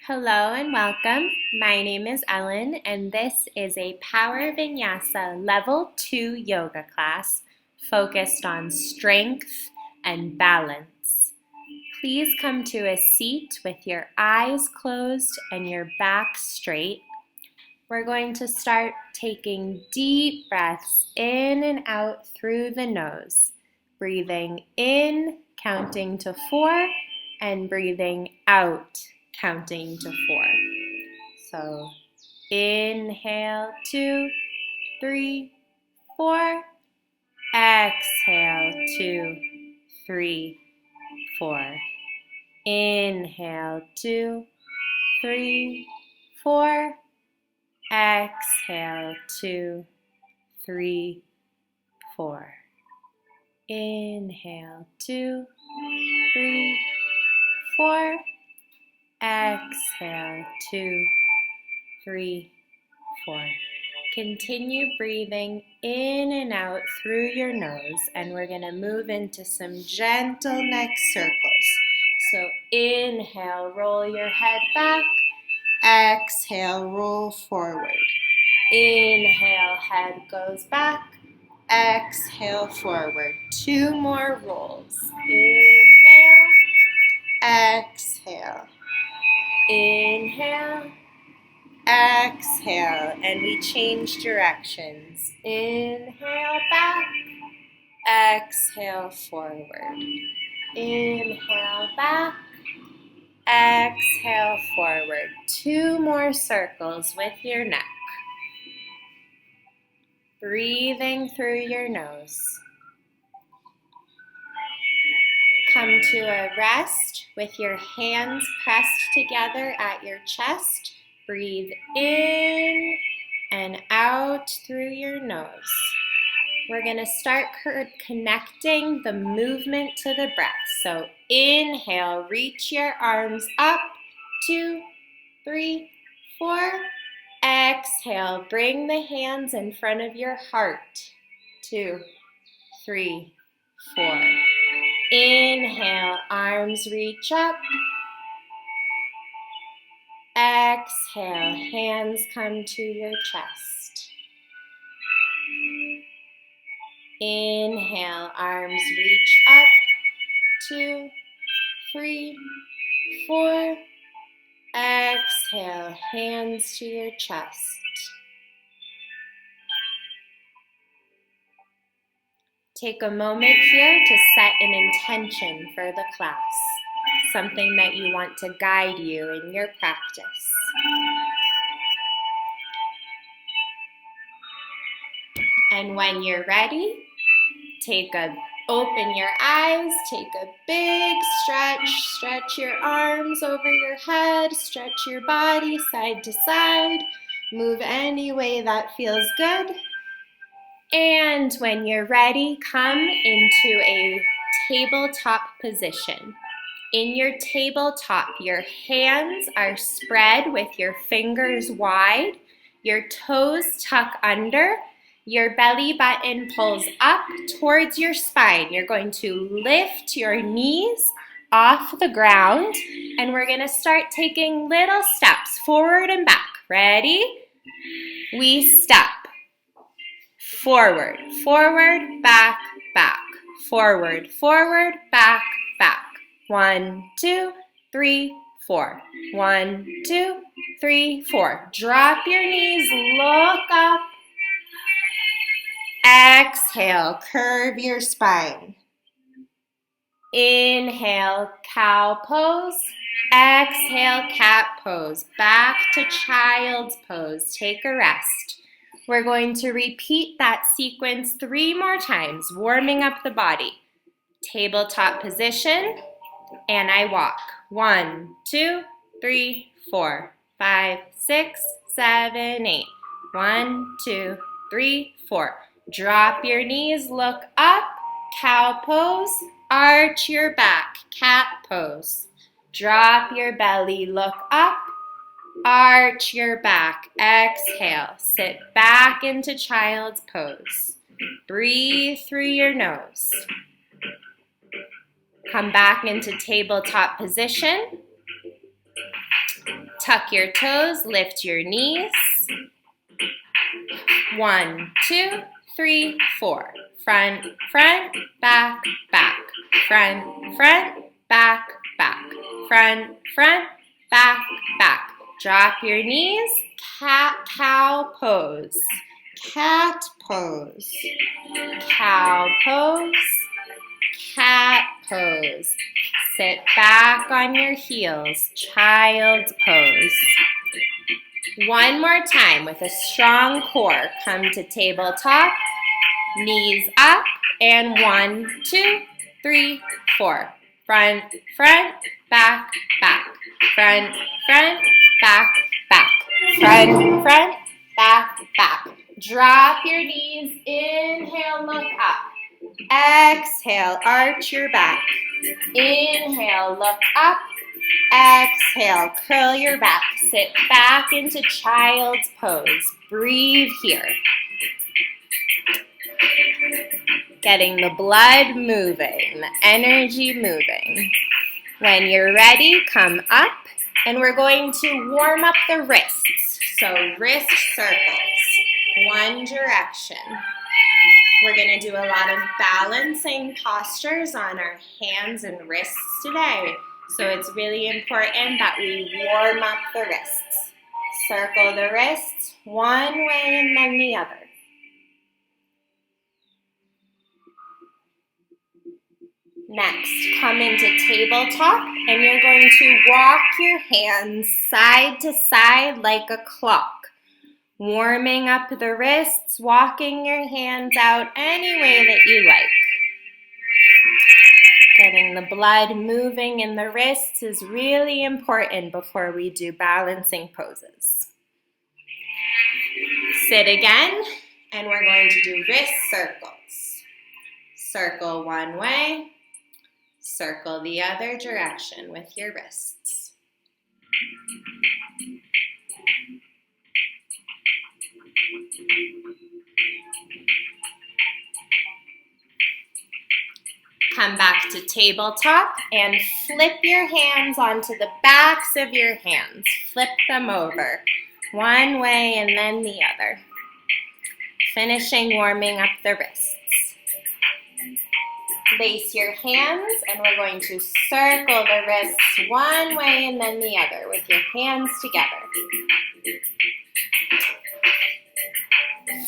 Hello and welcome. My name is Ellen and this is a Power Vinyasa Level 2 yoga class focused on strength and balance. Please come to a seat with your eyes closed and your back straight. We're going to start taking deep breaths in and out through the nose. Breathing in, counting to 4, and breathing out, counting to 4. So inhale, 2, 3, 4. Exhale, 2, 3, 4. Inhale, 2, 3, 4. Exhale, 2, 3, 4. Inhale, 2, 3, 4. Exhale, 2, 3, 4. Continue breathing in and out through your nose, and we're going to move into some gentle neck circles. So inhale, roll your head back. Exhale, roll forward. Inhale, head goes back. Exhale, forward. 2 more rolls. Inhale, exhale. Inhale, exhale, and we change directions. Inhale, back. Exhale, forward. Inhale, back. Exhale, forward. 2 more circles with your neck. Breathing through your nose. Come to a rest with your hands pressed together at your chest. Breathe in and out through your nose. We're going to start connecting the movement to the breath. So inhale, reach your arms up. 2, 3, 4. Exhale, bring the hands in front of your heart. 2, 3, 4. Inhale, arms reach up. Exhale, hands come to your chest. Inhale, arms reach up. 2, 3, 4. Exhale, hands to your chest. Take a moment here to set an intention for the class, something that you want to guide you in your practice. And when you're ready, open your eyes, take a big stretch your arms over your head, stretch your body side to side, move any way that feels good. And when you're ready, come into a tabletop position. In your tabletop, your hands are spread with your fingers wide, your toes tuck under, your belly button pulls up towards your spine. You're going to lift your knees off the ground, and we're going to start taking little steps forward and back. Ready? We step. Forward, forward, back, back. Forward, forward, back, back. 1, 2, 3, 4. 1, 2, 3, 4. Drop your knees, look up. Exhale, curve your spine. Inhale, cow pose. Exhale, cat pose. Back to child's pose. Take a rest. We're going to repeat that sequence 3 more times, warming up the body. Tabletop position, and I walk. 1, 2, 3, 4, 5, 6, 7, 8. 1, 2, 3, 4. Drop your knees, look up, cow pose, arch your back, cat pose. Drop your belly, look up, arch your back, exhale, sit back into child's pose. Breathe through your nose. Come back into tabletop position. Tuck your toes, lift your knees. 1, 2, 3, 4. Front, front, back, back. Front, front, back, back. Front, front, back, back. Drop your knees. Cat-cow pose. Cat pose. Cow pose. Cat pose. Sit back on your heels. Child's pose. One more time with a strong core. Come to tabletop. Knees up. And 1, 2, 3, 4. Front, front, back, back. Front, front, back, back. Front, front, back, back. Drop your knees. Inhale, look up. Exhale, arch your back. Inhale, look up. Exhale, curl your back. Sit back into child's pose. Breathe here. Getting the blood moving, the energy moving. When you're ready, come up, and we're going to warm up the wrists. So wrist circles, one direction. We're going to do a lot of balancing postures on our hands and wrists today. So it's really important that we warm up the wrists. Circle the wrists one way and then the other. Next, come into tabletop, and you're going to walk your hands side to side like a clock. Warming up the wrists, walking your hands out any way that you like. Getting the blood moving in the wrists is really important before we do balancing poses. Sit again, and we're going to do wrist circles. Circle one way, circle the other direction with your wrists. Come back to tabletop and flip your hands onto the backs of your hands. Flip them over one way and then the other. Finishing warming up the wrists. Lace your hands, and we're going to circle the wrists one way and then the other with your hands together.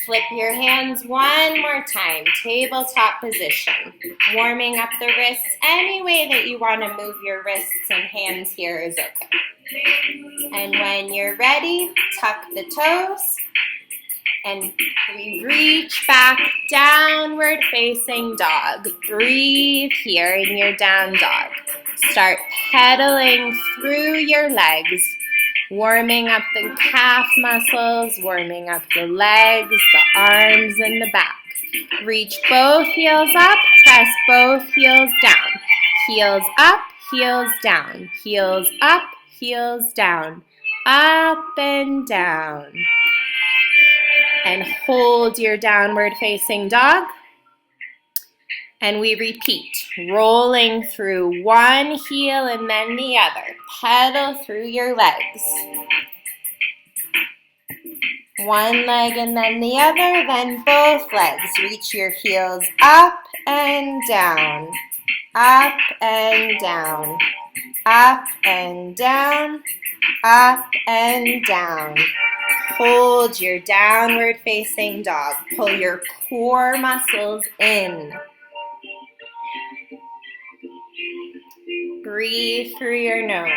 Flip your hands one more time, tabletop position. Warming up the wrists any way that you want to move your wrists and hands here is okay. And when you're ready, tuck the toes. And we reach back, downward facing dog. Breathe here in your down dog. Start pedaling through your legs, warming up the calf muscles, warming up the legs, the arms, and the back. Reach both heels up, press both heels down. Heels up, heels down. Heels up, heels down. Up and down. And hold your downward facing dog. And we repeat, rolling through one heel and then the other. Pedal through your legs. One leg and then the other, then both legs. Reach your heels up and down. Up and down. Up and down. Up and down. Hold your downward facing dog. Pull your core muscles in. Breathe through your nose.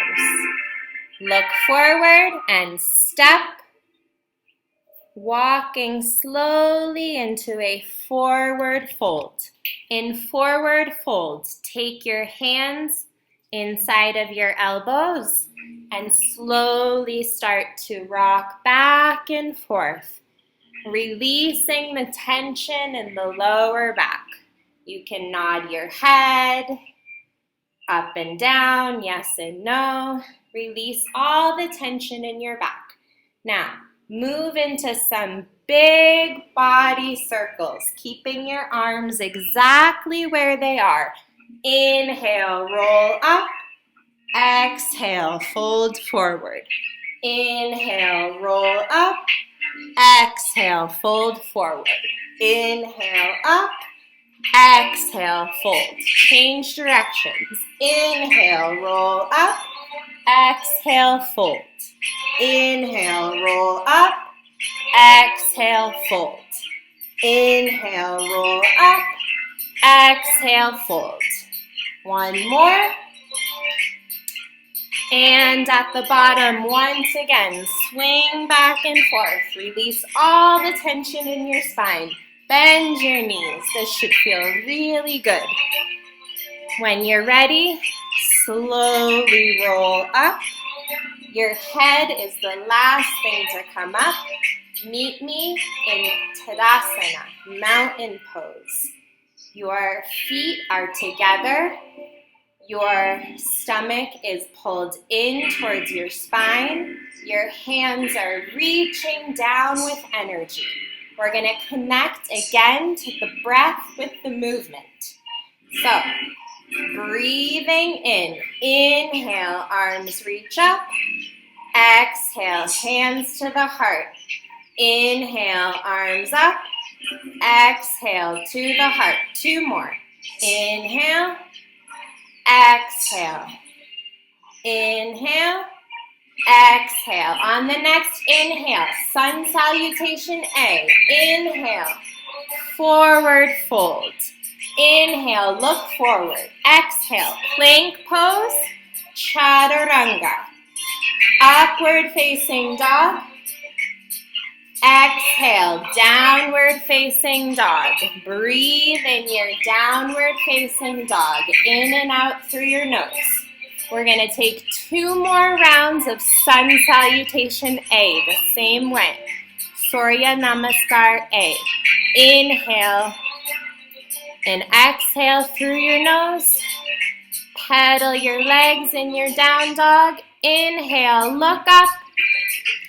Look forward and step. Walking slowly into a forward fold. In forward fold, take your hands inside of your elbows and slowly start to rock back and forth, releasing the tension in the lower back. You can nod your head up and down, yes and no. Release all the tension in your back. Now, move into some big body circles, keeping your arms exactly where they are. Inhale, roll up. Exhale, fold forward. Inhale, roll up. Exhale, fold forward. Inhale, up. Exhale, fold. Change directions. Inhale, roll up. Exhale, fold. Inhale, roll up. Exhale, fold. Inhale, roll up. Exhale, fold. One more. And at the bottom, once again, swing back and forth. Release all the tension in your spine. Bend your knees. This should feel really good. When you're ready, slowly roll up. Your head is the last thing to come up. Meet me in Tadasana, mountain pose. Your feet are together. Your stomach is pulled in towards your spine. Your hands are reaching down with energy. We're going to connect again to the breath with the movement. So, breathing in. Inhale, arms reach up. Exhale, hands to the heart. Inhale, arms up. Exhale to the heart. Two more. Inhale. Exhale. Inhale. Exhale. On the next inhale, sun salutation A. Inhale. Forward fold. Inhale, look forward. Exhale, plank pose. Chaturanga. Upward facing dog. Exhale, downward facing dog. Breathe in your downward facing dog. In and out through your nose. We're going to take 2 more rounds of sun salutation A, the same way. Surya Namaskar A. Inhale and exhale through your nose. Pedal your legs in your down dog. Inhale, look up.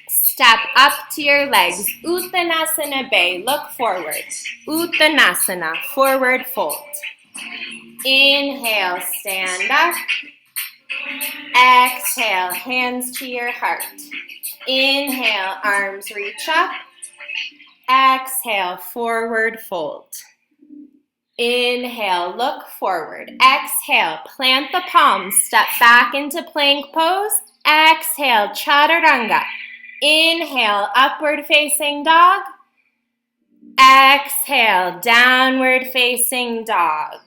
Step up to your legs. Uttanasana Bay, look forward. Uttanasana, forward fold. Inhale, stand up. Exhale, hands to your heart. Inhale, arms reach up. Exhale, forward fold. Inhale, look forward. Exhale, plant the palms. Step back into plank pose. Exhale, chaturanga. Inhale, upward facing dog. Exhale, downward facing dog.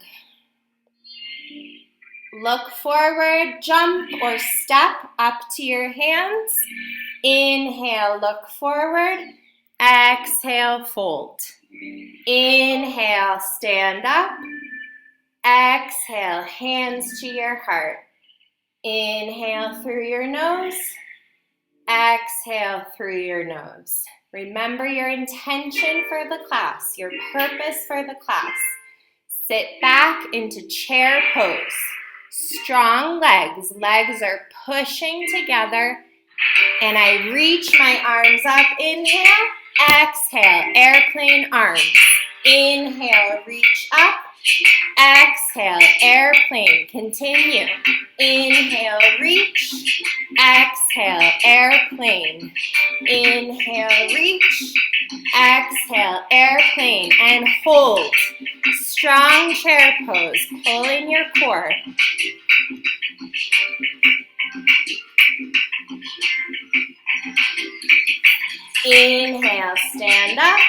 Look forward, jump or step up to your hands. Inhale, look forward. Exhale, fold. Inhale, stand up. Exhale, hands to your heart. Inhale through your nose. Exhale through your nose. Remember your intention for the class, your purpose for the class. Sit back into chair pose. Strong legs. Legs are pushing together. And I reach my arms up. Inhale. Exhale. Airplane arms. Inhale. Reach up. Exhale. Airplane. Continue. Inhale. Reach. Exhale. Airplane. Inhale. Reach. Exhale. Airplane. And hold. Strong chair pose. Pull in your core. Inhale, stand up.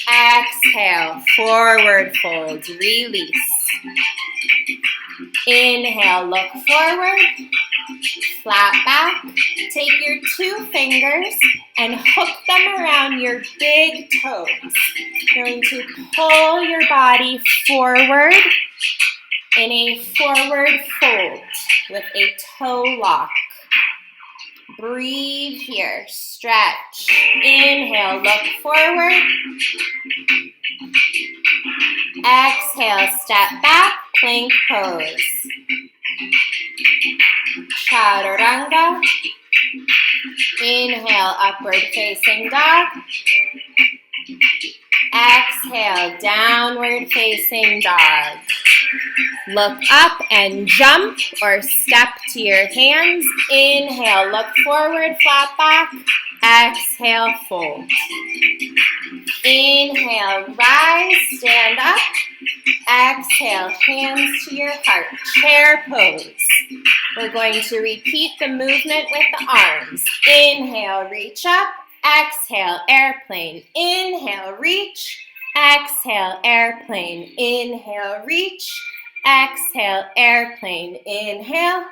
Exhale, forward fold, release. Inhale, look forward, flat back. Take your 2 fingers and hook them around your big toes. You're going to pull your body forward in a forward fold with a toe lock. Breathe here, stretch. Inhale, look forward. Exhale, step back, plank pose. Chaturanga. Inhale, upward facing dog. Exhale, downward facing dog. Look up and jump or step to your hands. Inhale, look forward, flat back. Exhale, fold. Inhale, rise, stand up. Exhale, hands to your heart. Chair pose. We're going to repeat the movement with the arms. Inhale, reach up. Exhale, airplane. Inhale, reach. Exhale, airplane. Inhale, reach. Exhale, airplane. Inhale.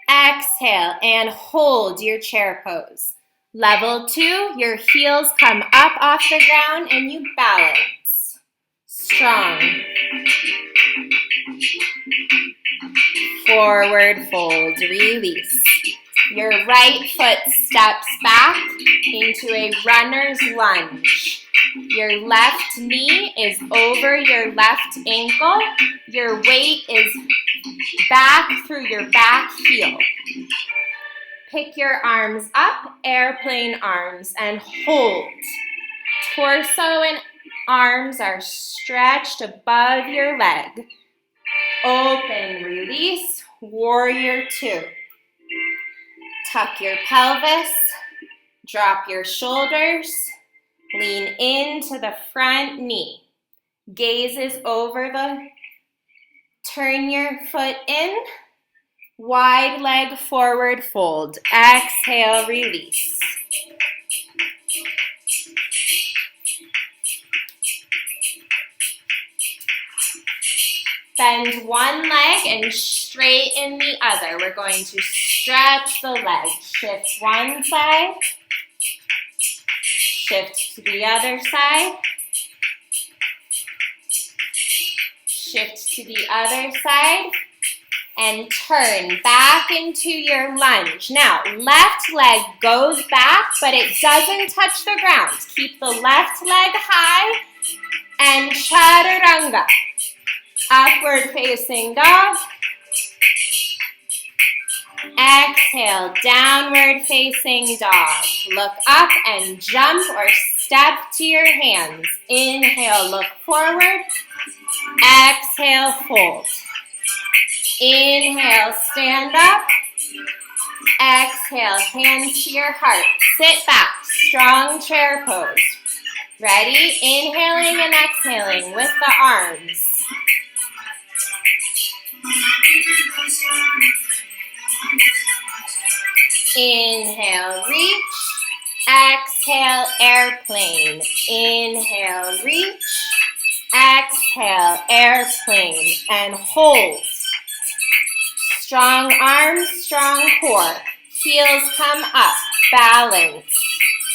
Exhale, and hold your chair pose. Level 2, your heels come up off the ground and you balance. Strong. Forward fold, release. Your right foot steps back into a runner's lunge. Your left knee is over your left ankle. Your weight is back through your back heel. Pick your arms up, airplane arms, and hold. Torso and arms are stretched above your leg. Open, release, warrior 2. Tuck your pelvis, drop your shoulders, lean into the front knee. Gaze is over turn your foot in, wide leg forward fold. Exhale, release. Bend one leg and straighten the other. We're going to stretch the leg. Shift one side. Shift to the other side. Shift to the other side. And turn back into your lunge. Now, left leg goes back, but it doesn't touch the ground. Keep the left leg high and chaturanga. Upward facing dog. Exhale, downward facing dog. Look up and jump or step to your hands. Inhale, look forward. Exhale, fold. Inhale, stand up. Exhale, hands to your heart. Sit back, strong chair pose. Ready? Inhaling and exhaling with the arms. Inhale, reach. Exhale, airplane. Inhale, reach. Exhale, airplane. And hold. Strong arms, strong core. Heels come up. Balance.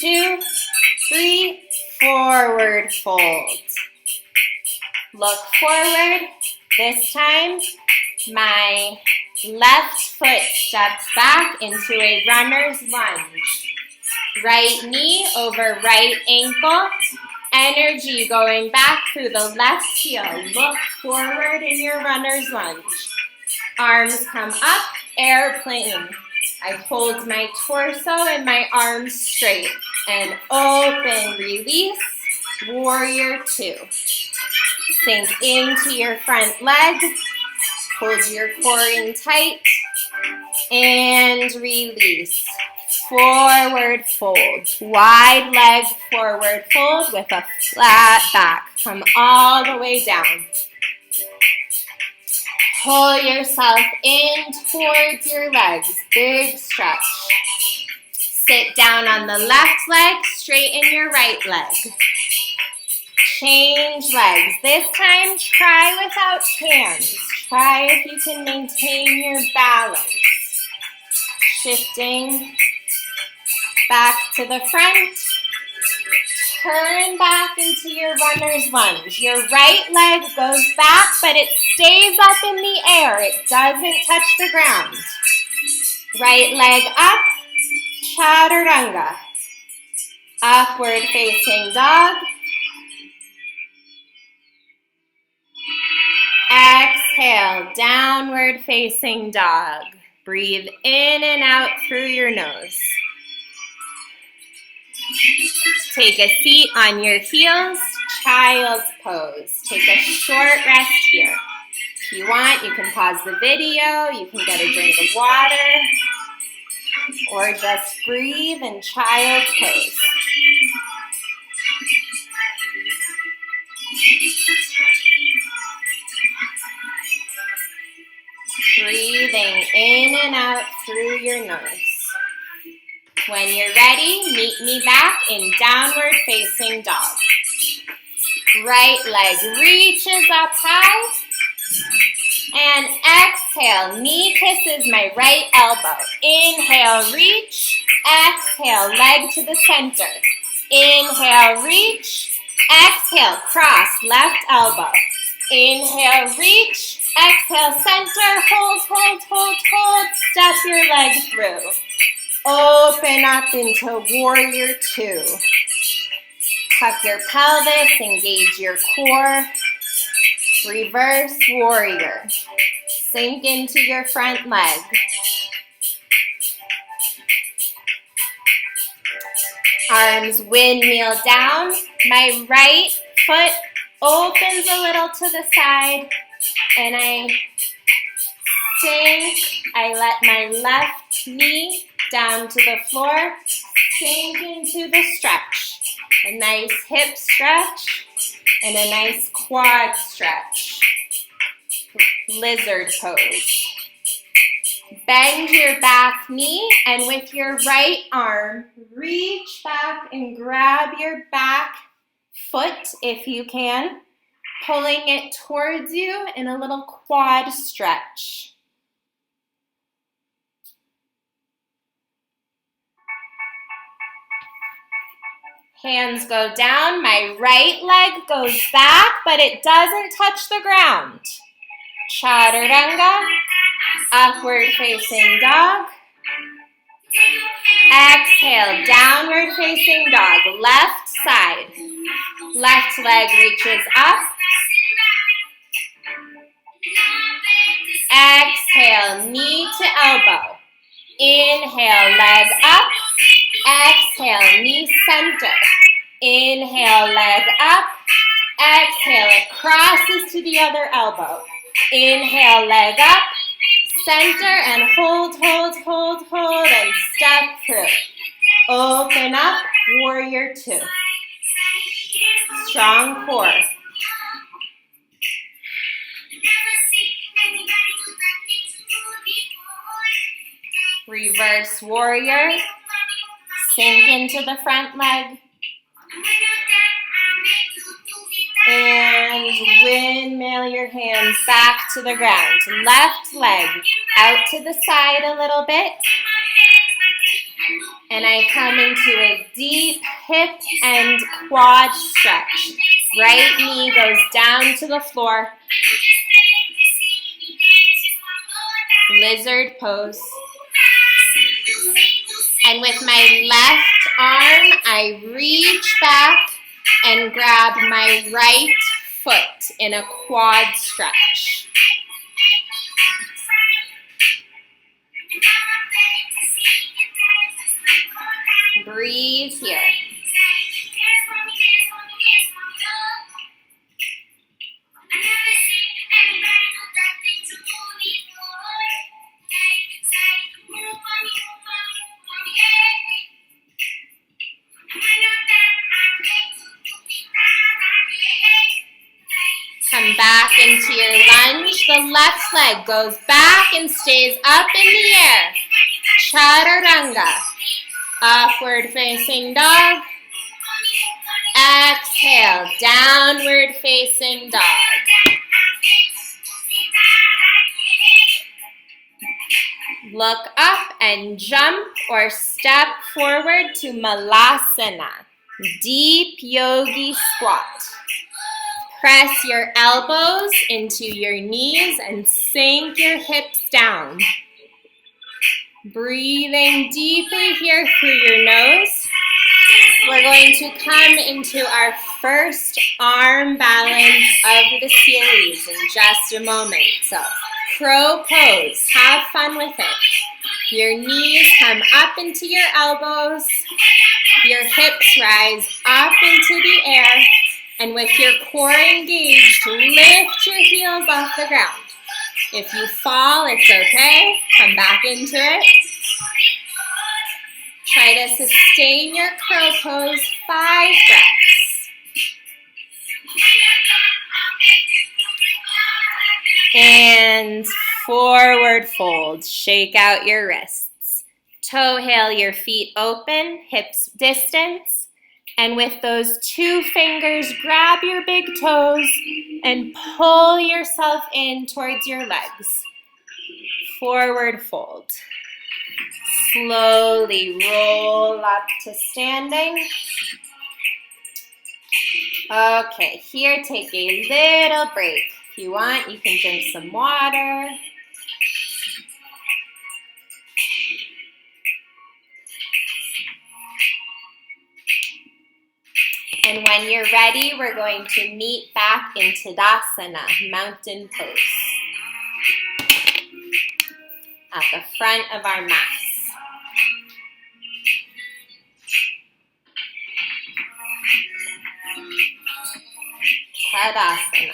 2, 3, forward fold. Look forward. This time, my left foot steps back into a runner's lunge. Right knee over right ankle. Energy going back through the left heel. Look forward in your runner's lunge. Arms come up, airplane. I hold my torso and my arms straight. And open, release, warrior 2. Sink into your front leg. Hold your core in tight. And release. Forward fold. Wide leg forward fold with a flat back. Come all the way down. Pull yourself in towards your legs. Big stretch. Sit down on the left leg. Straighten your right leg. Change legs. This time, try without hands. Try if you can maintain your balance. Shifting back to the front. Turn back into your runner's lunge. Your right leg goes back, but it stays up in the air. It doesn't touch the ground. Right leg up, chaturanga. Upward facing dog. Exhale, downward facing dog. Breathe in and out through your nose. Take a seat on your heels, child's pose. Take a short rest here. If you want, you can pause the video, you can get a drink of water, or just breathe in child's pose. Breathing in and out through your nose. When you're ready, meet me back in downward facing dog. Right leg reaches up high. And exhale, knee kisses my right elbow. Inhale, reach. Exhale, leg to the center. Inhale, reach. Exhale, cross, left elbow. Inhale, reach. Exhale, center, hold, hold, hold, hold. Step your leg through. Open up into warrior two. Tuck your pelvis, engage your core. Reverse warrior. Sink into your front leg. Arms windmill down. My right foot opens a little to the side, and I sink. I let my left knee down to the floor. Sink into the stretch. A nice hip stretch and a nice quad stretch. Lizard pose. Bend your back knee, and with your right arm, reach back and grab your back foot if you can, pulling it towards you in a little quad stretch. Hands go down, my right leg goes back, but it doesn't touch the ground. Chaturanga, upward facing dog. Exhale, downward facing dog, left side. Left leg reaches up. Exhale, knee to elbow. Inhale, leg up. Exhale, knee center. Inhale, leg up. Exhale, it crosses to the other elbow. Inhale, leg up. Center and hold, hold, hold, hold, and step through. Open up, warrior two. Strong core. Reverse warrior. Sink into the front leg. And windmill your hands back to the ground. Left leg out to the side a little bit. And I come into a deep hip and quad stretch. Right knee goes down to the floor. Lizard pose. And with my left arm, I reach back and grab my right foot in a quad stretch. Breathe here. Come back into your lunge. The left leg goes back and stays up in the air. Chaturanga. Upward facing dog. Exhale, downward facing dog. Look up and jump or step forward to Malasana, deep yogi squat. Press your elbows into your knees and sink your hips down. Breathing deeply here through your nose. We're going to come into our first arm balance of the series in just a moment. So, crow pose. Have fun with it. Your knees come up into your elbows. Your hips rise up into the air. And with your core engaged, lift your heels off the ground. If you fall, it's okay. Come back into it. Try to sustain your crow pose 5 breaths. And forward fold. Shake out your wrists. Toe hail your feet open, hips distance. And with those 2 fingers, grab your big toes and pull yourself in towards your legs. Forward fold. Slowly roll up to standing. Okay, here take a little break. If you want, you can drink some water. And when you're ready, we're going to meet back in Tadasana, mountain pose, at the front of our mats. Tadasana.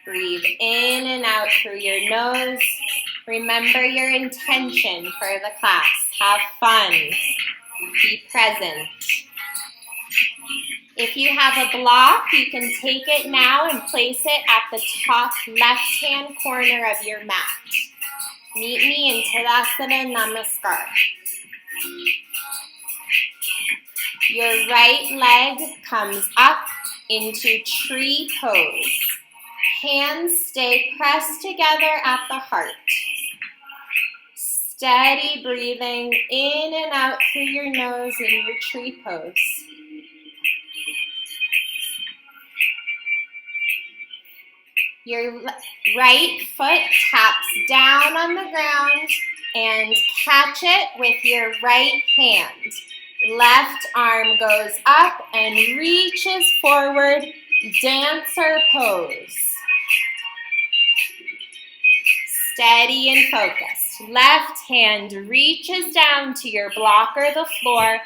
Breathe in and out through your nose. Remember your intention for the class. Have fun. Be present. If you have a block, you can take it now and place it at the top left-hand corner of your mat. Meet me in Tadasana Namaskar. Your right leg comes up into tree pose. Hands stay pressed together at the heart. Steady breathing in and out through your nose in your tree pose. Your right foot taps down on the ground and catch it with your right hand. Left arm goes up and reaches forward, dancer pose. Steady and focused. Left hand reaches down to your block or the floor.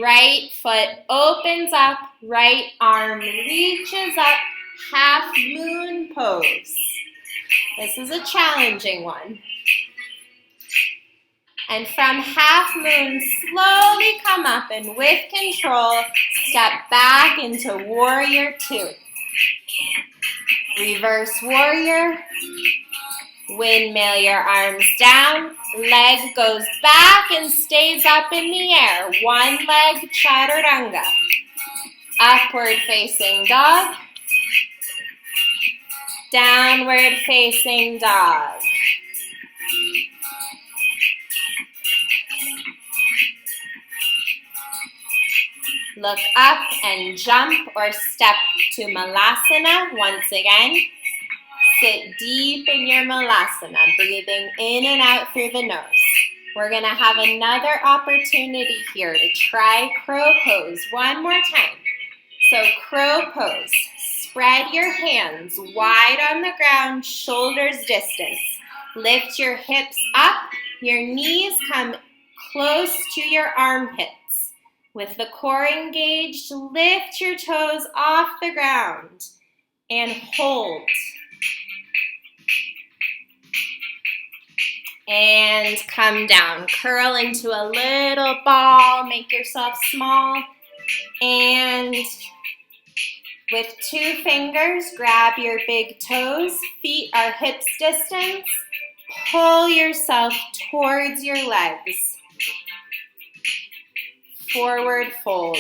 Right foot opens up, right arm reaches up, half moon pose. This is a challenging one. And from half moon, slowly come up and with control, step back into warrior 2. Reverse warrior. Windmill your arms down. Leg goes back and stays up in the air. One leg chaturanga. Upward facing dog. Downward facing dog. Look up and jump or step to Malasana once again. Sit deep in your Malasana, breathing in and out through the nose. We're going to have another opportunity here to try crow pose one more time. So crow pose. Spread your hands wide on the ground, shoulders distance. Lift your hips up. Your knees come close to your armpits. With the core engaged, lift your toes off the ground and hold. And come down. Curl into a little ball. Make yourself small. And with 2 fingers, grab your big toes. Feet are hips distance. Pull yourself towards your legs. Forward fold.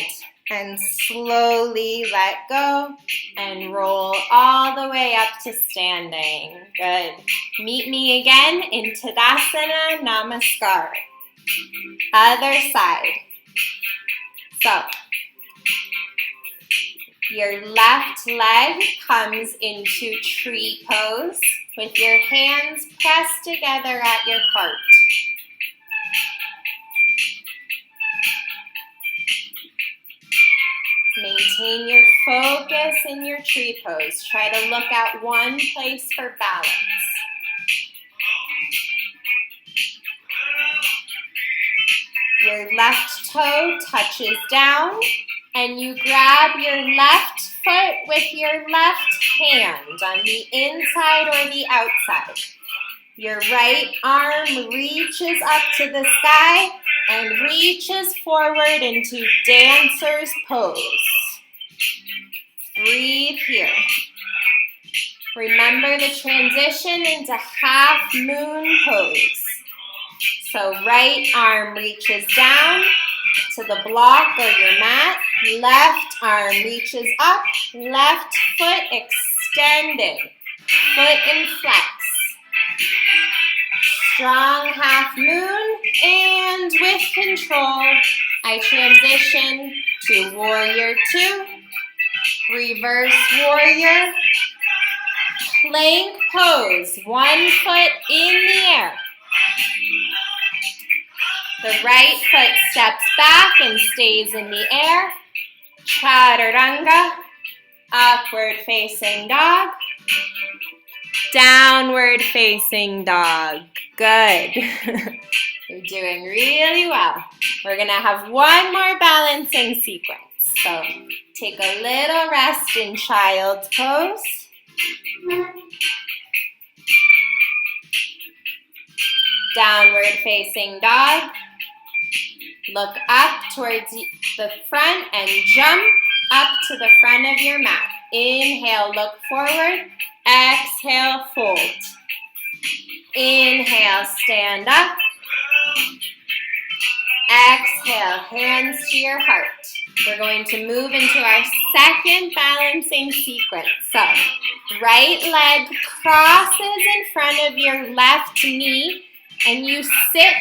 And slowly let go and roll all the way up to standing. Good. Meet me again in Tadasana Namaskar. Other side. So, your left leg comes into tree pose with your hands pressed together at your heart. Maintain your focus in your tree pose. Try to look at one place for balance. Your left toe touches down and you grab your left foot with your left hand on the inside or the outside. Your right arm reaches up to the sky and reaches forward into dancer's pose. Breathe here. Remember the transition into half moon pose. So right arm reaches down to the block or your mat. Left arm reaches up. Left foot extended. Foot in flex. Strong half moon. And with control, I transition to warrior two. Reverse warrior. Plank pose. One foot in the air. The right foot steps back and stays in the air. Chaturanga. Upward facing dog. Downward facing dog. Good. You're doing really well. We're going to have one more balancing sequence. So take a little rest in child's pose. Downward facing dog. Look up towards the front and jump up to the front of your mat. Inhale, look forward. Exhale, fold. Inhale, stand up. Exhale, hands to your heart. We're going to move into our second balancing sequence. So, right leg crosses in front of your left knee, and you sit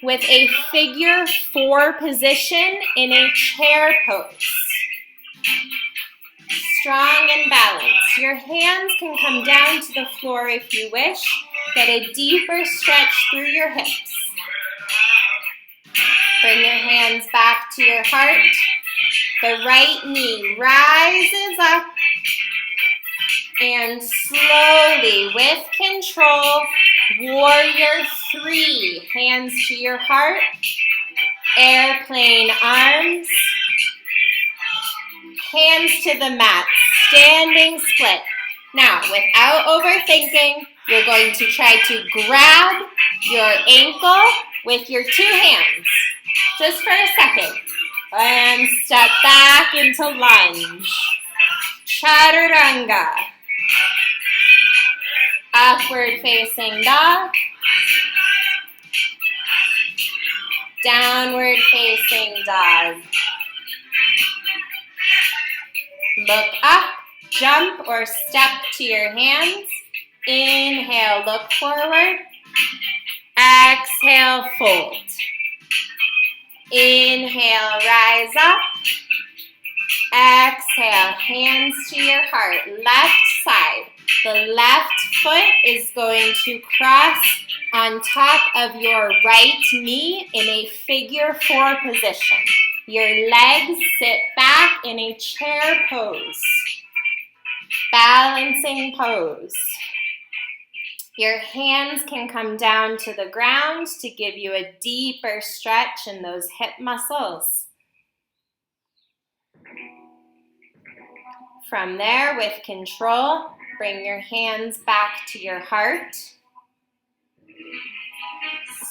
with a figure four position in a chair pose. Strong and balanced. Your hands can come down to the floor if you wish. Get a deeper stretch through your hips. Bring your hands back to your heart. The right knee rises up. And slowly, with control, warrior three. Hands to your heart. Airplane arms. Hands to the mat. Standing split. Now, without overthinking, you're going to try to grab your ankle with your two hands. Just for a second. And step back into lunge. Chaturanga. Upward facing dog. Downward facing dog. Look up, jump or step to your hands. Inhale, look forward. Exhale, fold. Inhale, rise up. Exhale, hands to your heart. Left side. The left foot is going to cross on top of your right knee in a figure four position. Your legs sit back in a chair pose. Balancing pose. Your hands can come down to the ground to give you a deeper stretch in those hip muscles. From there, with control, bring your hands back to your heart.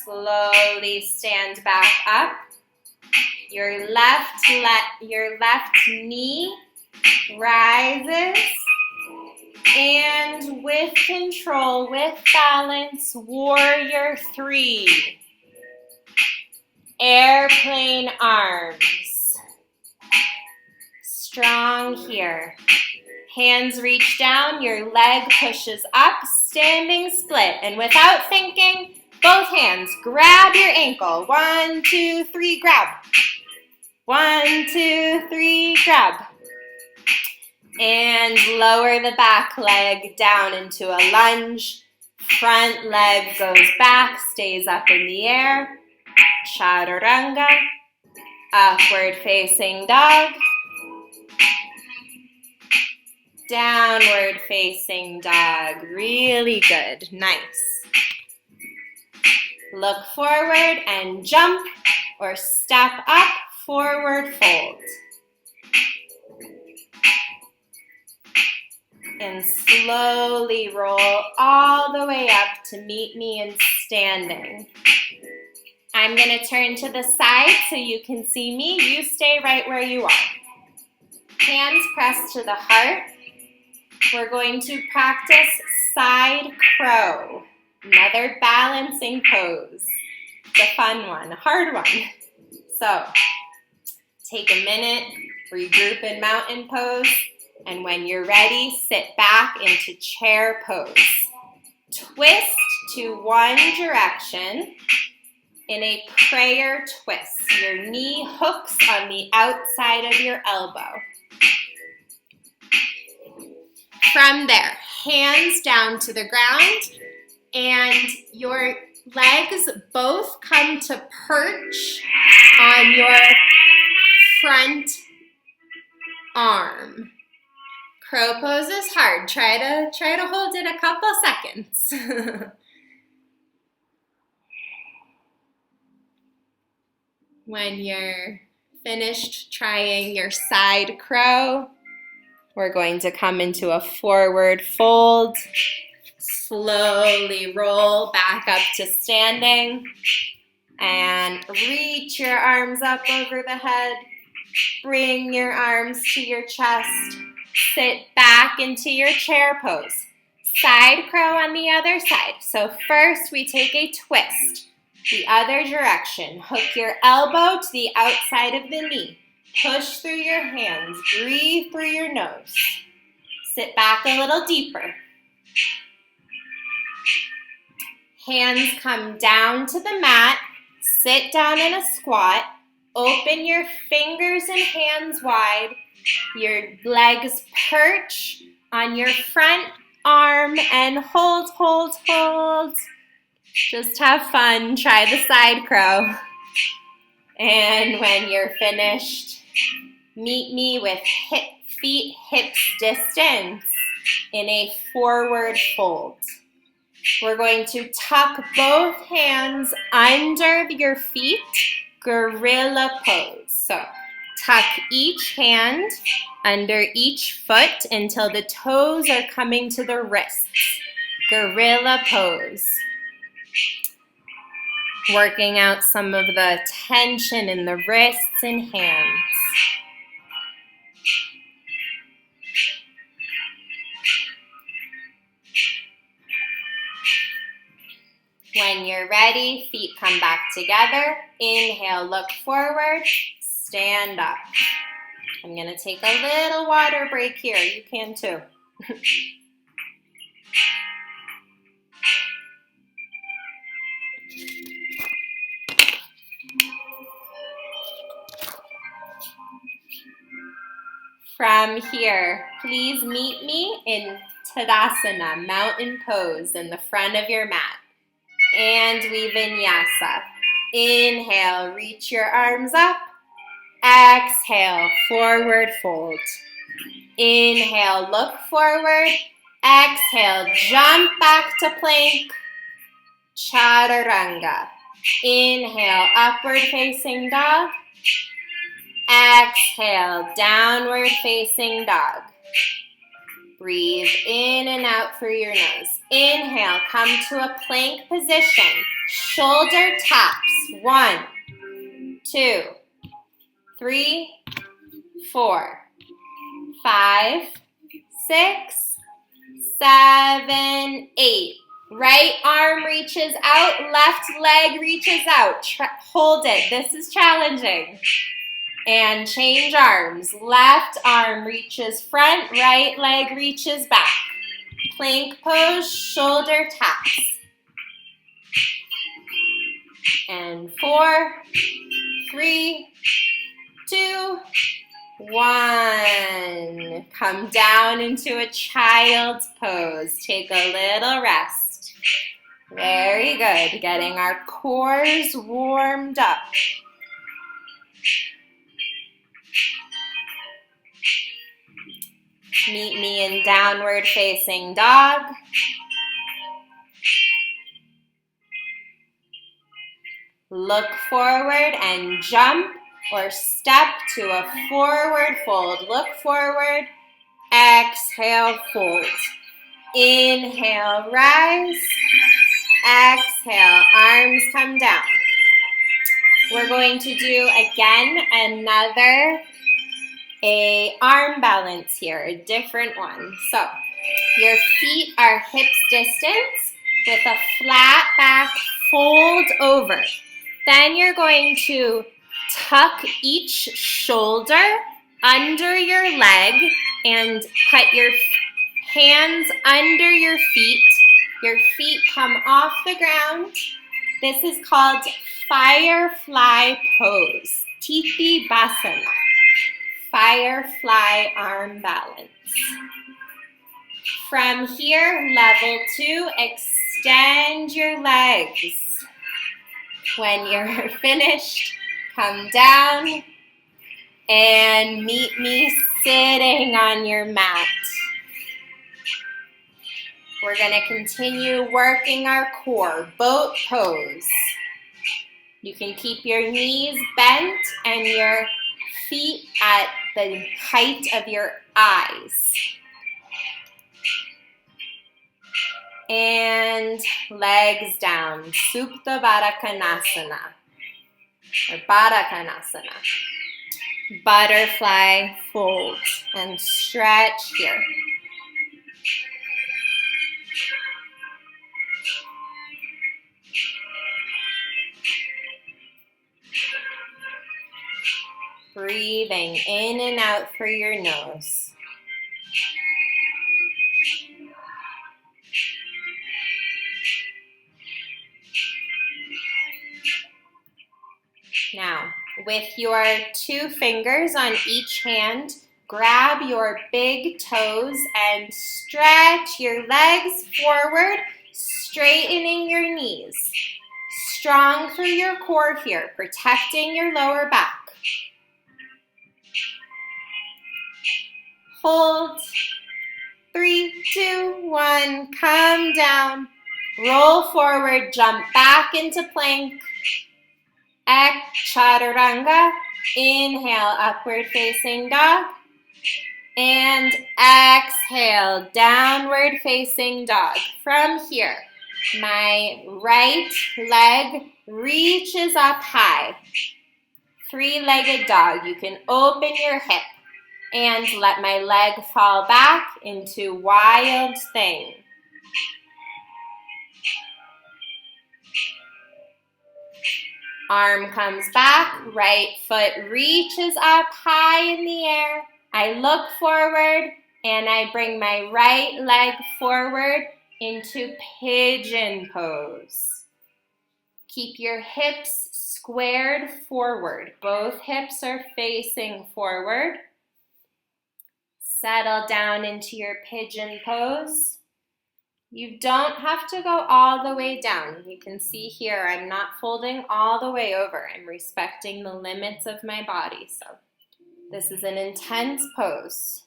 Slowly stand back up. Your left knee rises. And with control, with balance, warrior three. Airplane arms. Strong here. Hands reach down, your leg pushes up, standing split. And without thinking, both hands grab your ankle. 1, 2, 3, grab. 1, 2, 3, grab. And lower the back leg down into a lunge. Front leg goes back, stays up in the air. Chaturanga. Upward facing dog. Downward facing dog. Really good. Nice. Look forward and jump or step up, forward fold. And slowly roll all the way up to meet me in standing. I'm going to turn to the side so you can see me. You stay right where you are. Hands pressed to the heart. We're going to practice side crow. Another balancing pose. It's a fun one, a hard one. So, take a minute, regroup in mountain pose, and when you're ready, sit back into chair pose. Twist to one direction in a prayer twist. Your knee hooks on the outside of your elbow. From there, hands down to the ground, and your legs both come to perch on your front arm. Crow pose is hard. Try to hold it a couple seconds. When you're finished trying your side crow, we're going to come into a forward fold. Slowly roll back up to standing and reach your arms up over the head. Bring your arms to your chest. Sit back into your chair pose. Side crow on the other side. So first we take a twist. The other direction. Hook your elbow to the outside of the knee. Push through your hands. Breathe through your nose. Sit back a little deeper. Hands come down to the mat. Sit down in a squat. Open your fingers and hands wide. Your legs perch on your front arm and hold, hold, hold. Just have fun. Try the side crow. And when you're finished, meet me with feet hips distance in a forward fold. We're going to tuck both hands under your feet, gorilla pose. So tuck each hand under each foot until the toes are coming to the wrists. Gorilla pose. Working out some of the tension in the wrists and hands. When you're ready, feet come back together. Inhale, look forward, stand up. I'm going to take a little water break here. You can too. From here, please meet me in Tadasana, mountain pose in the front of your mat. And we vinyasa. Inhale, reach your arms up. Exhale, forward fold. Inhale, look forward. Exhale, jump back to plank. Chaturanga. Inhale, upward facing dog. Exhale, downward facing dog. Breathe in and out through your nose. Inhale, come to a plank position. Shoulder taps. 1, 2, 3, 4, 5, 6, 7, 8. Right arm reaches out, left leg reaches out. Hold it. This is challenging. And change arms. Left arm reaches front, right leg reaches back. Plank pose, shoulder taps. And 4, 3, 2, 1. Come down into a child's pose. Take a little rest. Very good. Getting our cores warmed up. Meet me in downward facing dog. Look forward and jump or step to a forward fold. Look forward, Exhale, fold. Inhale, rise. Exhale, arms come down. We're going to do again another arm balance here, a different one. So your feet are hips distance with a flat back, fold over. Then you're going to tuck each shoulder under your leg and put your hands under your feet. Your feet come off the ground. This is called firefly pose, Titi Basana, firefly arm balance. From here, level 2, extend your legs. When you're finished, come down and meet me sitting on your mat. We're going to continue working our core, boat pose. You can keep your knees bent and your feet at the height of your eyes. And legs down, Supta Baddha Konasana, or Baddha Konasana. Butterfly fold and stretch here. Breathing in and out through your nose. Now, with your 2 fingers on each hand, grab your big toes and stretch your legs forward, straightening your knees. Strong through your core here, protecting your lower back. Hold. 3, 2, 1, come down. Roll forward, jump back into plank. Chaturanga. Inhale, upward facing dog. And exhale, downward facing dog. From here, my right leg reaches up high. 3-legged dog. You can open your hip and let my leg fall back into wild thing. Arm comes back, right foot reaches up high in the air. I look forward and I bring my right leg forward into pigeon pose. Keep your hips squared forward. Both hips are facing forward. Settle down into your pigeon pose. You don't have to go all the way down. You can see here I'm not folding all the way over. I'm respecting the limits of my body. So this is an intense pose.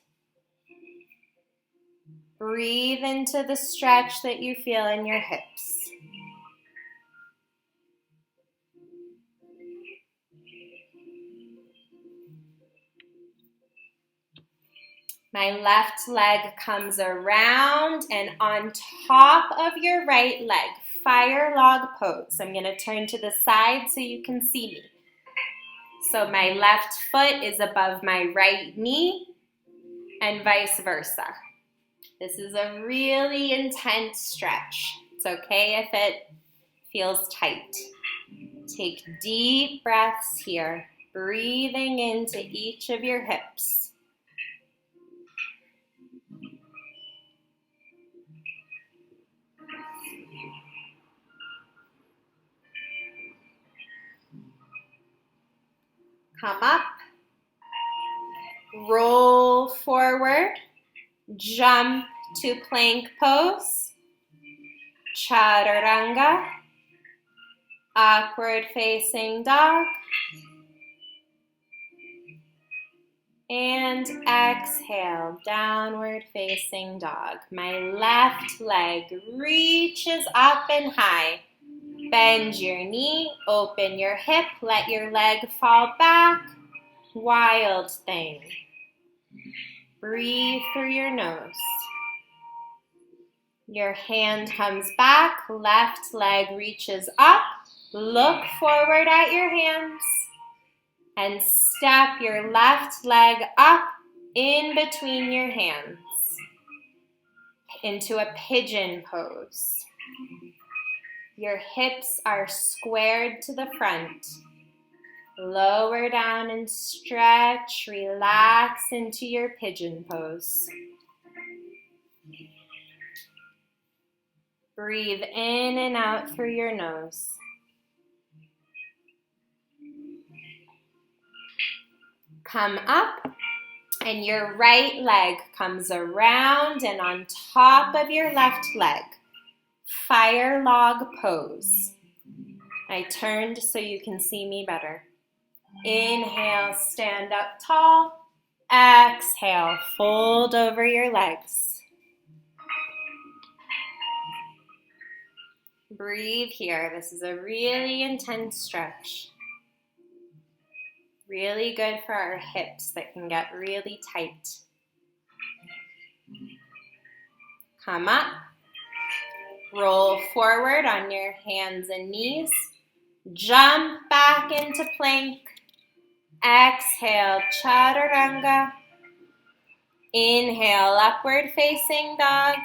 Breathe into the stretch that you feel in your hips. My left leg comes around and on top of your right leg, fire log pose. I'm going to turn to the side so you can see me. So my left foot is above my right knee and vice versa. This is a really intense stretch. It's okay if it feels tight. Take deep breaths here, breathing into each of your hips. Come up, roll forward, jump to plank pose, chaturanga, upward facing dog, and exhale, downward facing dog. My left leg reaches up and high. Bend your knee, open your hip, let your leg fall back. Wild thing. Breathe through your nose. Your hand comes back, left leg reaches up. Look forward at your hands and step your left leg up in between your hands into a pigeon pose. Your hips are squared to the front. Lower down and stretch, relax into your pigeon pose. Breathe in and out through your nose. Come up, and your right leg comes around and on top of your left leg. Fire log pose. I turned so you can see me better. Inhale, stand up tall. Exhale, fold over your legs. Breathe here. This is a really intense stretch. Really good for our hips that can get really tight. Come up. Roll forward on your hands and knees. Jump back into plank. Exhale, chaturanga. Inhale, upward facing dog.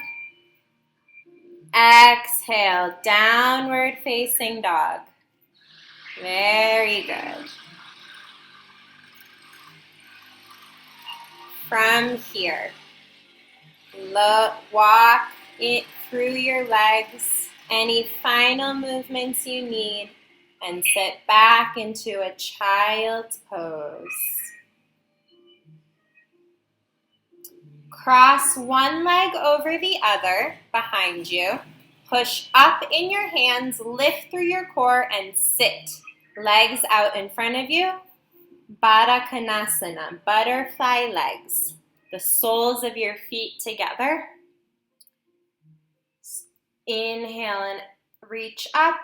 Exhale, downward facing dog. Very good. From here, walk it through your legs, any final movements you need, and sit back into a child's pose. Cross one leg over the other behind you. Push up in your hands, lift through your core, and sit. Legs out in front of you. Baddha Konasana, butterfly legs. The soles of your feet together. Inhale and reach up.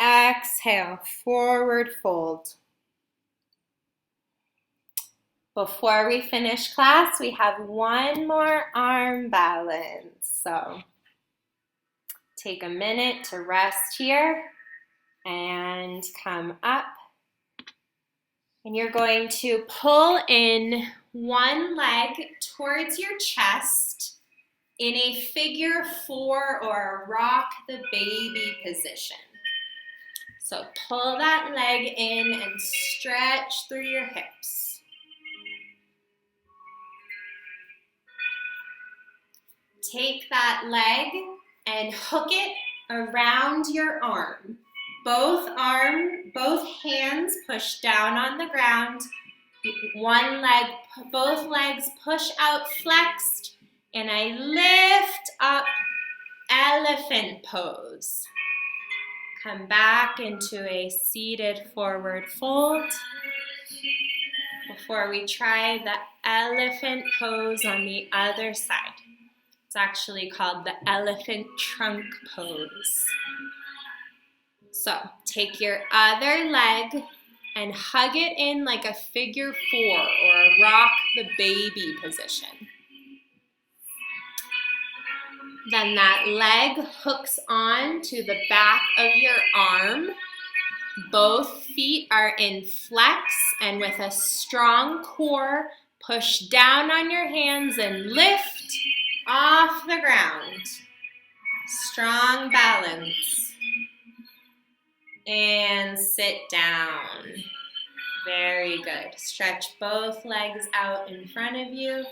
Exhale, forward fold. Before we finish class, we have one more arm balance. So take a minute to rest here and come up. And you're going to pull in one leg towards your chest in a figure 4 or a rock the baby position. So pull that leg in and stretch through your hips. Take that leg and hook it around your arm. Both hands push down on the ground. Both legs push out flexed, and I lift up, elephant pose. Come back into a seated forward fold before we try the elephant pose on the other side. It's actually called the elephant trunk pose. So take your other leg and hug it in like a figure 4 or a rock the baby position. Then that leg hooks on to the back of your arm. Both feet are in flex, and with a strong core, push down on your hands and lift off the ground. Strong balance. And sit down. Very good. Stretch both legs out in front of you.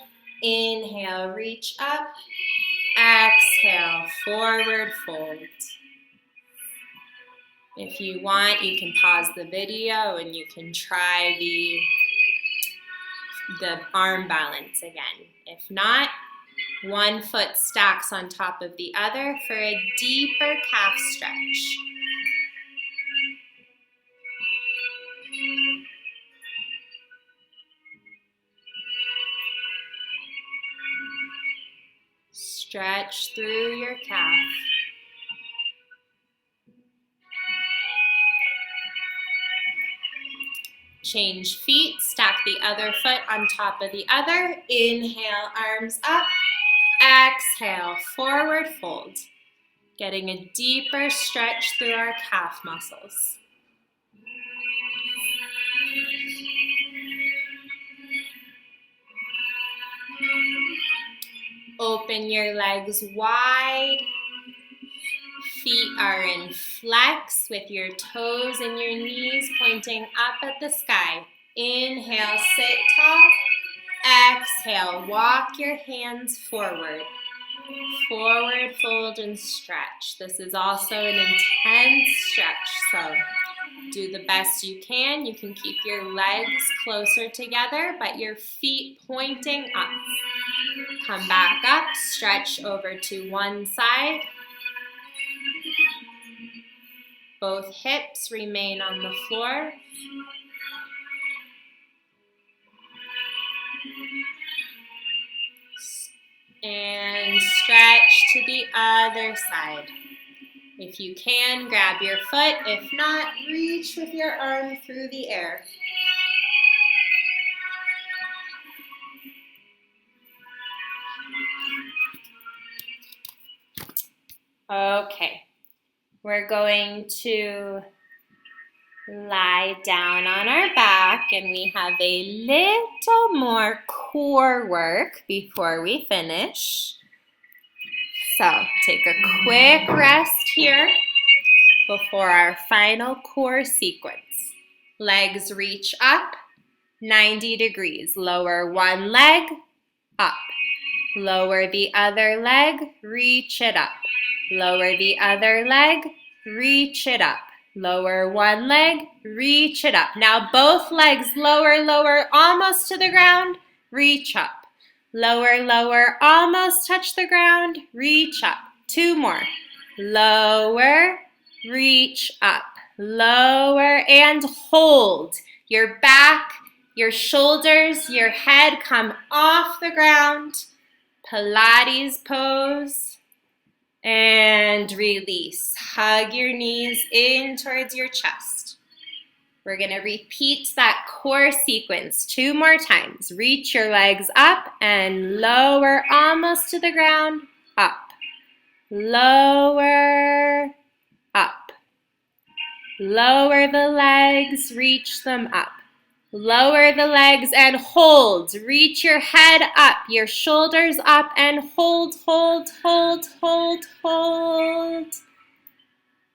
Inhale, reach up. Exhale, forward fold. If you want, you can pause the video and you can try the arm balance again. If not, one foot stacks on top of the other for a deeper calf stretch. Stretch through your calf. Change feet, stack the other foot on top of the other. Inhale, arms up. Exhale, forward fold. Getting a deeper stretch through our calf muscles. Open your legs wide. Feet are in flex with your toes and your knees pointing up at the sky. Inhale, sit tall. Exhale, walk your hands forward. Forward fold and stretch. This is also an intense stretch, so do the best you can. You can keep your legs closer together, but your feet pointing up. Come back up, stretch over to one side. Both hips remain on the floor. And stretch to the other side. If you can, grab your foot. If not, reach with your arm through the air. Okay, we're going to lie down on our back, and we have a little more core work before we finish. So take a quick rest here before our final core sequence. Legs reach up, 90 degrees. Lower one leg, up. Lower the other leg, reach it up. Lower the other leg, reach it up. Lower one leg, reach it up. Now both legs lower, lower, almost to the ground, reach up. Lower, lower, almost touch the ground, reach up. Two more. Lower, reach up. Lower and hold. Your back, your shoulders, your head come off the ground. Pilates pose. And release. Hug your knees in towards your chest. We're going to repeat that core sequence 2 more times. Reach your legs up and lower almost to the ground. Up. Lower. Up. Lower the legs. Reach them up. Lower the legs and hold. Reach your head up, your shoulders up, and hold, hold, hold, hold, hold.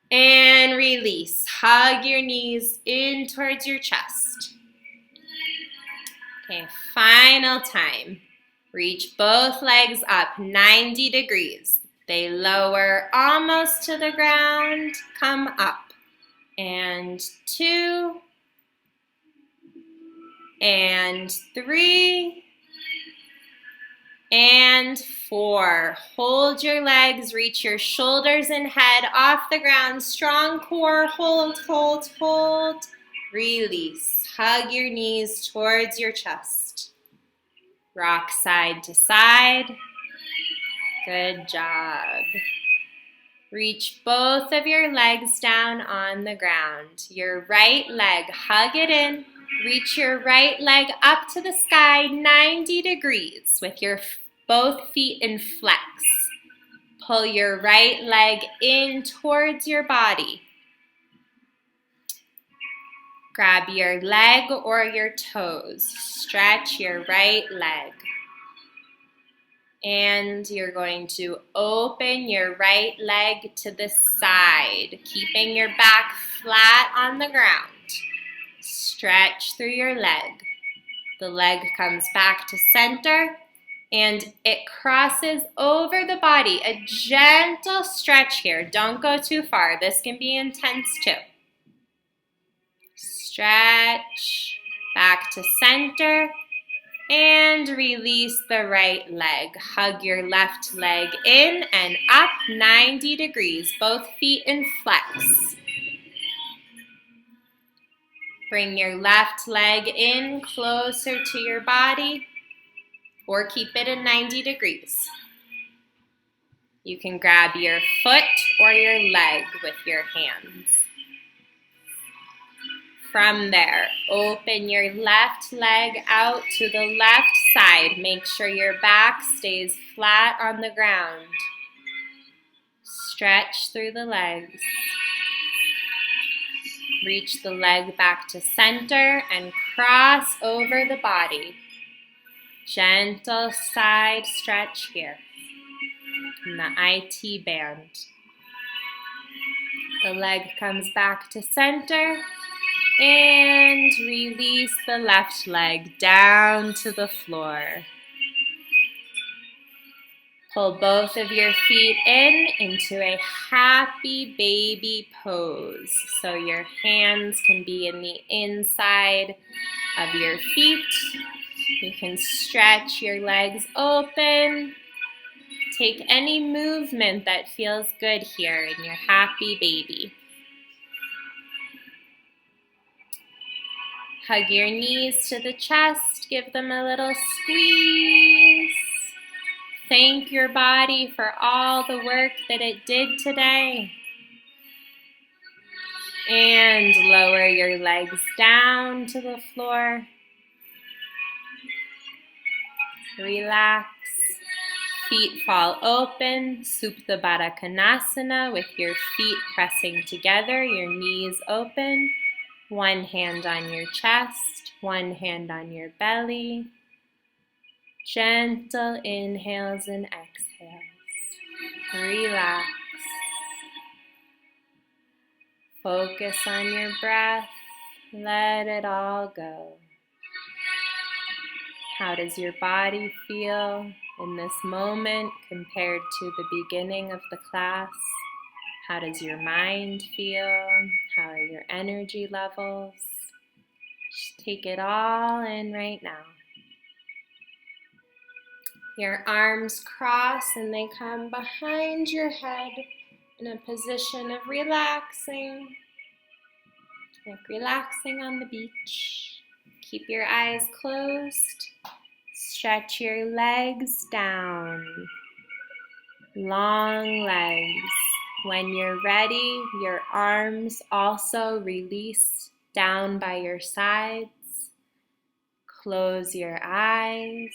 And release. Hug your knees in towards your chest. Okay, final time. Reach both legs up 90 degrees. They lower almost to the ground. Come up. And 2. And 3, and 4. Hold your legs, reach your shoulders and head off the ground. Strong core, hold, hold, hold. Release. Hug your knees towards your chest. Rock side to side. Good job. Reach both of your legs down on the ground. Your right leg, hug it in. Reach your right leg up to the sky 90 degrees with your both feet in flex. Pull your right leg in towards your body. Grab your leg or your toes. Stretch your right leg. And you're going to open your right leg to the side, keeping your back flat on the ground. Stretch through your leg. The leg comes back to center and it crosses over the body. A gentle stretch here. Don't go too far. This can be intense too. Stretch back to center and release the right leg. Hug your left leg in and up 90 degrees. Both feet in flex. Bring your left leg in closer to your body or keep it at 90 degrees. You can grab your foot or your leg with your hands. From there, open your left leg out to the left side. Make sure your back stays flat on the ground. Stretch through the legs. Reach the leg back to center and cross over the body. Gentle side stretch here in the IT band. The leg comes back to center and release the left leg down to the floor. Pull both of your feet into a happy baby pose. So your hands can be in the inside of your feet. You can stretch your legs open. Take any movement that feels good here in your happy baby. Hug your knees to the chest. Give them a little squeeze. Thank your body for all the work that it did today. And lower your legs down to the floor. Relax. Feet fall open. Supta Baddha Konasana with your feet pressing together, your knees open. One hand on your chest, one hand on your belly. Gentle inhales and exhales. Relax. Focus on your breath. Let it all go. How does your body feel in this moment compared to the beginning of the class? How does your mind feel? How are your energy levels? Just take it all in right now. Your arms cross and they come behind your head in a position of relaxing, like relaxing on the beach. Keep your eyes closed. Stretch your legs down. Long legs. When you're ready, your arms also release down by your sides. Close your eyes.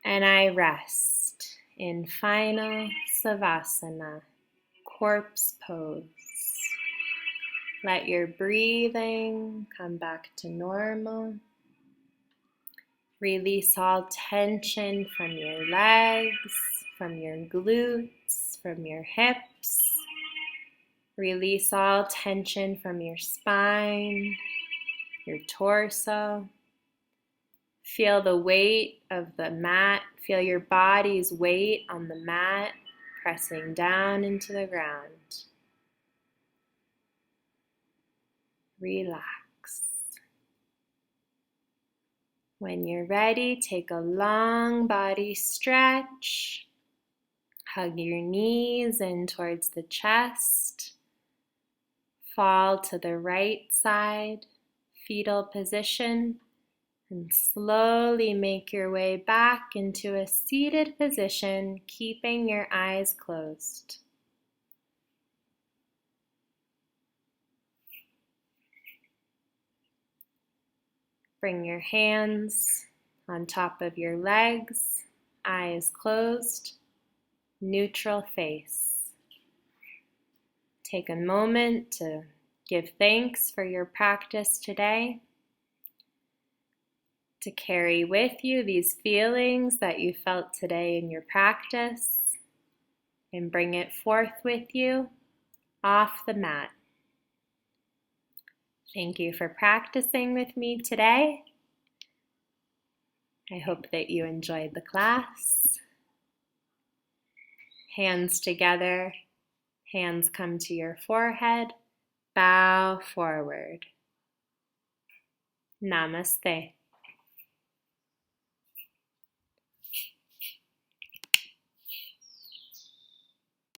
And I rest in final Savasana, corpse pose. Let your breathing come back to normal. Release all tension from your legs, from your glutes, from your hips. Release all tension from your spine, your torso. Feel the weight of the mat. Feel your body's weight on the mat, pressing down into the ground. Relax. When you're ready, take a long body stretch. Hug your knees in towards the chest. Fall to the right side, fetal position, and slowly make your way back into a seated position, keeping your eyes closed. Bring your hands on top of your legs, eyes closed, neutral face. Take a moment to give thanks for your practice today, to carry with you these feelings that you felt today in your practice, and bring it forth with you off the mat. Thank you for practicing with me today. I hope that you enjoyed the class. Hands together, hands come to your forehead, bow forward. Namaste.